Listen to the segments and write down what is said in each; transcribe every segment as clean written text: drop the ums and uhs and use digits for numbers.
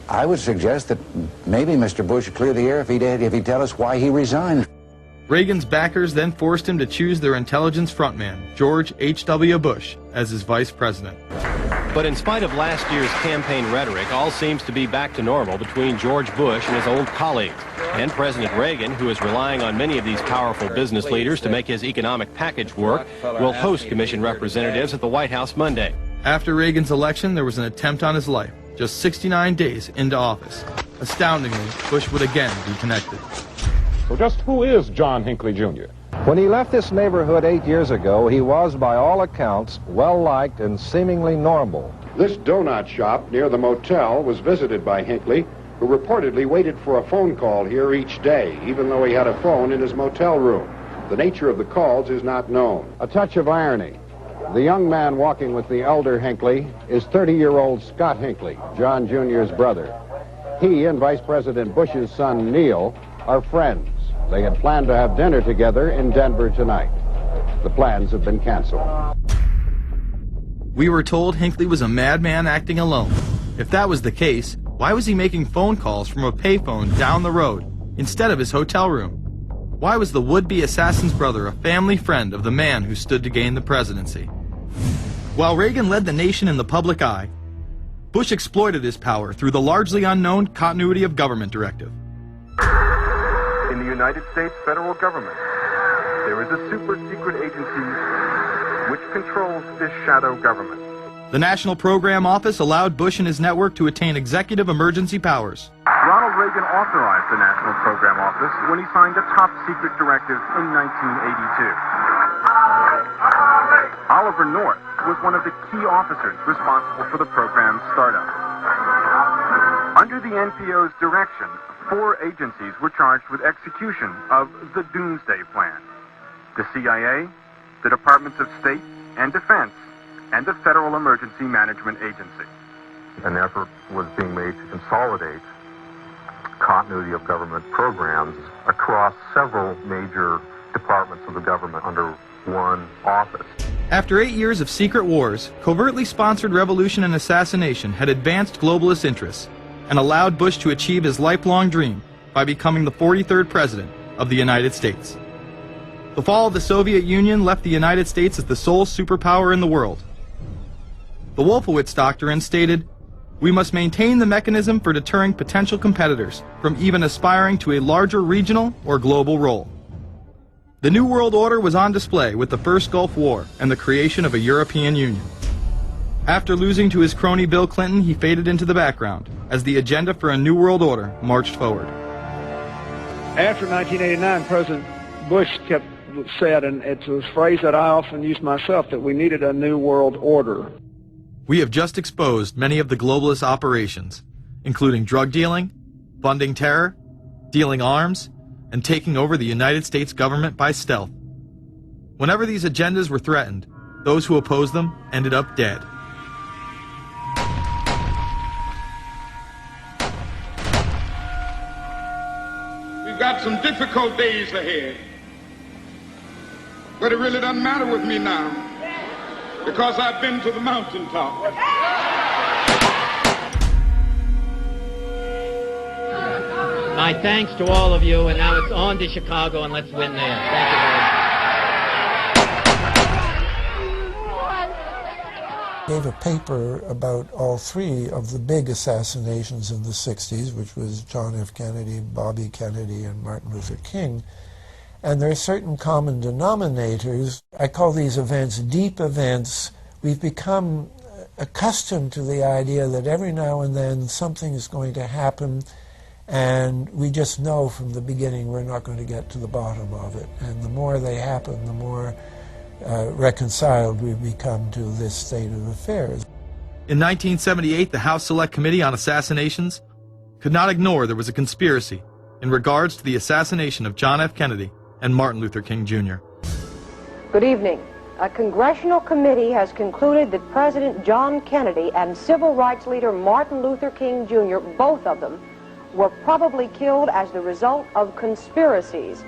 I would suggest that maybe Mr. Bush would clear the air if he'd tell us why he resigned. Reagan's backers then forced him to choose their intelligence frontman, George H.W. Bush, as his vice president. But in spite of last year's campaign rhetoric, all seems to be back to normal between George Bush and his old colleagues. And President Reagan, who is relying on many of these powerful business leaders to make his economic package work, will host commission representatives at the White House Monday. After Reagan's election, there was an attempt on his life, just 69 days into office. Astoundingly, Bush would again be connected. So just who is John Hinckley, Jr.? When he left this neighborhood 8 years ago, he was, by all accounts, well-liked and seemingly normal. This donut shop near the motel was visited by Hinckley, who reportedly waited for a phone call here each day, even though he had a phone in his motel room. The nature of the calls is not known. A touch of irony. The young man walking with the elder Hinckley is 30-year-old Scott Hinckley, John Jr.'s brother. He and Vice President Bush's son, Neil, are friends. They had planned to have dinner together in Denver tonight. The plans have been canceled. We were told Hinckley was a madman acting alone. If that was the case, why was he making phone calls from a payphone down the road instead of his hotel room? Why was the would-be assassin's brother a family friend of the man who stood to gain the presidency? While Reagan led the nation in the public eye, Bush exploited his power through the largely unknown Continuity of Government Directive. In the United States federal government, there is a super-secret agency which controls this shadow government. The National Program Office allowed Bush and his network to attain executive emergency powers. Ronald Reagan authorized the National Program Office when he signed a top-secret directive in 1982. Oliver North was one of the key officers responsible for the program's startup. Under the NPO's direction, 4 agencies were charged with execution of the Doomsday Plan: the CIA, the Departments of State and Defense, and the Federal Emergency Management Agency. An effort was being made to consolidate continuity of government programs across several major departments of the government under one office. After 8 years of secret wars, covertly sponsored revolution and assassination had advanced globalist interests and allowed Bush to achieve his lifelong dream by becoming the 43rd President of the United States. The fall of the Soviet Union left the United States as the sole superpower in the world. The Wolfowitz Doctrine stated, "We must maintain the mechanism for deterring potential competitors from even aspiring to a larger regional or global role." The New World Order was on display with the first Gulf War and the creation of a European Union. After losing to his crony Bill Clinton, he faded into the background as the agenda for a New World Order marched forward. After 1989, President Bush said, and it's a phrase that I often use myself, that we needed a New World Order. We have just exposed many of the globalist operations, including drug dealing, funding terror, dealing arms, and taking over the United States government by stealth. Whenever these agendas were threatened, those who opposed them ended up dead. We've got some difficult days ahead, but it really doesn't matter with me now, because I've been to the mountaintop. My thanks to all of you, and now it's on to Chicago, and let's win there. Thank you very much. Gave a paper about all 3 of the big assassinations in the 60s, which was John F. Kennedy, Bobby Kennedy, and Martin Luther King. And there are certain common denominators. I call these events deep events. We've become accustomed to the idea that every now and then something is going to happen, and we just know from the beginning we're not going to get to the bottom of it. And the more they happen, the more reconciled we've become to this state of affairs. In 1978, the House Select Committee on Assassinations could not ignore there was a conspiracy in regards to the assassination of John F. Kennedy and Martin Luther King, Jr. Good evening. A congressional committee has concluded that President John Kennedy and civil rights leader Martin Luther King, Jr., both of them, were probably killed as the result of conspiracies.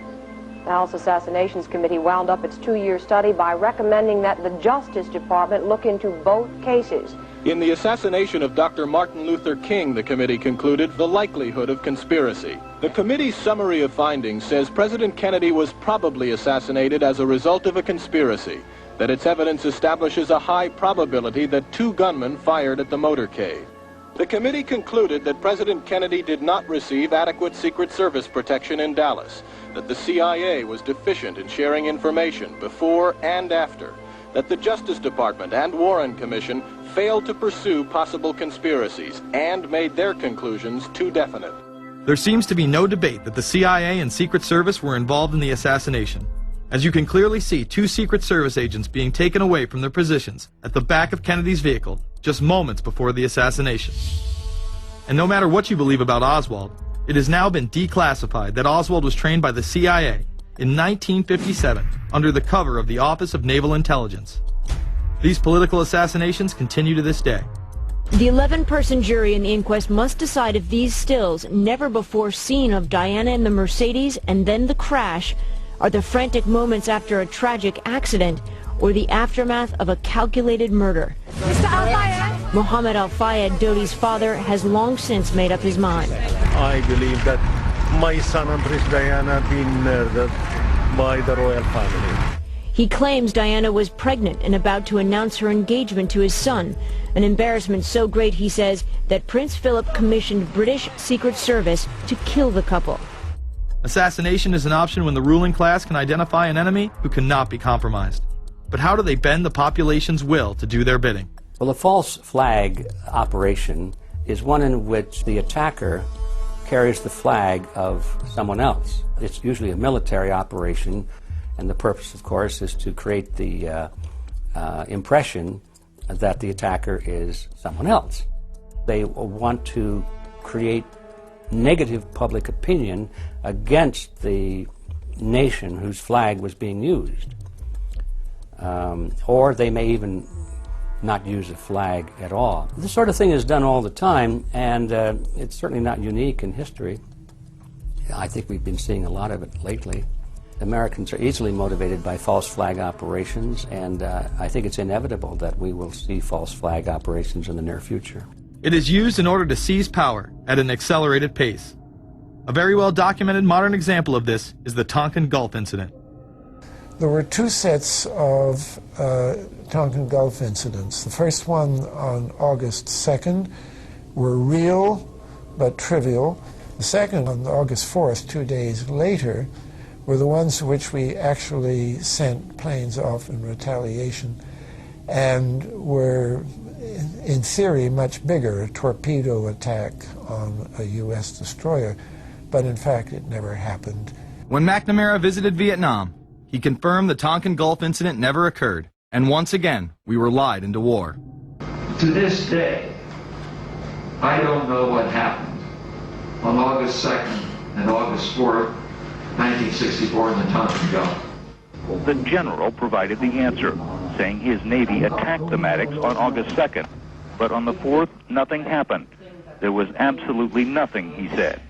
The House Assassinations Committee wound up its 2-year study by recommending that the Justice Department look into both cases. In the assassination of Dr. Martin Luther King, the committee concluded the likelihood of conspiracy. The committee's summary of findings says President Kennedy was probably assassinated as a result of a conspiracy, that its evidence establishes a high probability that 2 gunmen fired at the motorcade. The committee concluded that President Kennedy did not receive adequate Secret Service protection in Dallas, that the CIA was deficient in sharing information before and after, that the Justice Department and Warren Commission failed to pursue possible conspiracies and made their conclusions too definite. There seems to be no debate that the CIA and Secret Service were involved in the assassination, as you can clearly see 2 Secret Service agents being taken away from their positions at the back of Kennedy's vehicle just moments before the assassination. And no matter what you believe about Oswald, it has now been declassified that Oswald was trained by the CIA in 1957 under the cover of the Office of Naval Intelligence. These political assassinations continue to this day. The 11-person jury in the inquest must decide if these stills, never before seen of Diana in the Mercedes and then the crash, are the frantic moments after a tragic accident or the aftermath of a calculated murder. Mr. Al-Fayed? Mohammed Al-Fayed, Dodi's father, has long since made up his mind. I believe that my son and Princess Diana have been murdered by the royal family. He claims Diana was pregnant and about to announce her engagement to his son, an embarrassment so great, he says, that Prince Philip commissioned British Secret Service to kill the couple. Assassination is an option when the ruling class can identify an enemy who cannot be compromised. But how do they bend the population's will to do their bidding? Well, a false flag operation is one in which the attacker carries the flag of someone else. It's usually a military operation, and the purpose, of course, is to create the impression that the attacker is someone else. They want to create negative public opinion against the nation whose flag was being used. Or they may even not use a flag at all. This sort of thing is done all the time, and it's certainly not unique in history. I think we've been seeing a lot of it lately. Americans are easily motivated by false flag operations, and I think it's inevitable that we will see false flag operations in the near future. It is used in order to seize power at an accelerated pace. A very well-documented modern example of this is the Tonkin Gulf incident. There were 2 sets of Tonkin Gulf incidents. The first one on August 2nd were real but trivial. The second on August 4th, 2 days later, were the ones which we actually sent planes off in retaliation and were, in theory, much bigger, a torpedo attack on a U.S. destroyer, but in fact it never happened. When McNamara visited Vietnam, he confirmed the Tonkin Gulf incident never occurred, and once again, we were lied into war. To this day, I don't know what happened on August 2nd and August 4th, 1964 in the Tonkin Gulf. The general provided the answer, saying his Navy attacked the Maddox on August 2nd, but on the 4th, nothing happened. There was absolutely nothing, he said.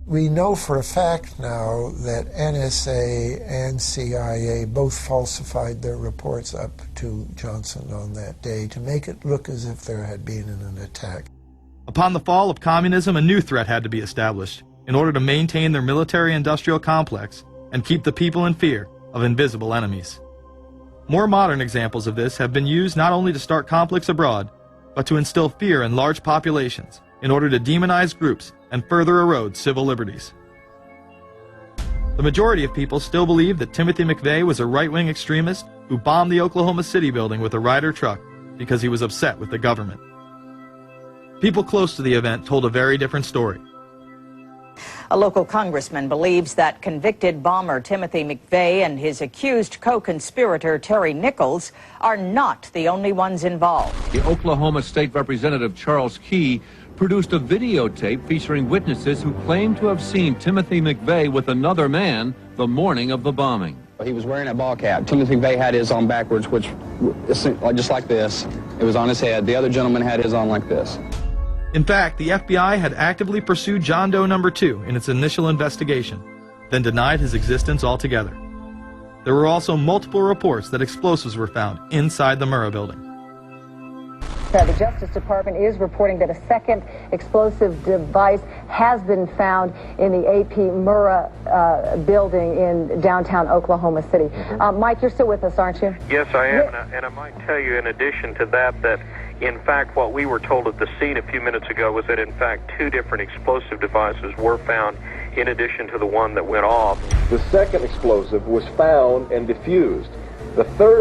We know for a fact now that NSA and CIA both falsified their reports up to Johnson on that day to make it look as if there had been an attack. Upon the fall of communism, a new threat had to be established in order to maintain their military-industrial complex and keep the people in fear of invisible enemies. More modern examples of this have been used not only to start conflicts abroad, but to instill fear in large populations in order to demonize groups and further erode civil liberties. The majority of people still believe that Timothy McVeigh was a right-wing extremist who bombed the Oklahoma City building with a Ryder truck because he was upset with the government. People close to the event told a very different story. A local congressman believes that convicted bomber Timothy McVeigh and his accused co-conspirator Terry Nichols are not the only ones involved. The Oklahoma State Representative Charles Key produced a videotape featuring witnesses who claim to have seen Timothy McVeigh with another man the morning of the bombing. He was wearing a ball cap. Timothy McVeigh had his on backwards, which just like this. It was on his head. The other gentleman had his on like this. In fact, the FBI had actively pursued John Doe No. 2 in its initial investigation, then denied his existence altogether. There were also multiple reports that explosives were found inside the Murrah building. The Justice Department is reporting that a second explosive device has been found in the AP Murrah building in downtown Oklahoma City. Mike, you're still with us, aren't you? Yes, I am, and I might tell you in addition to that in fact what we were told at the scene a few minutes ago was that in fact 2 different explosive devices were found in addition to the one that went off. The second explosive was found and defused. The third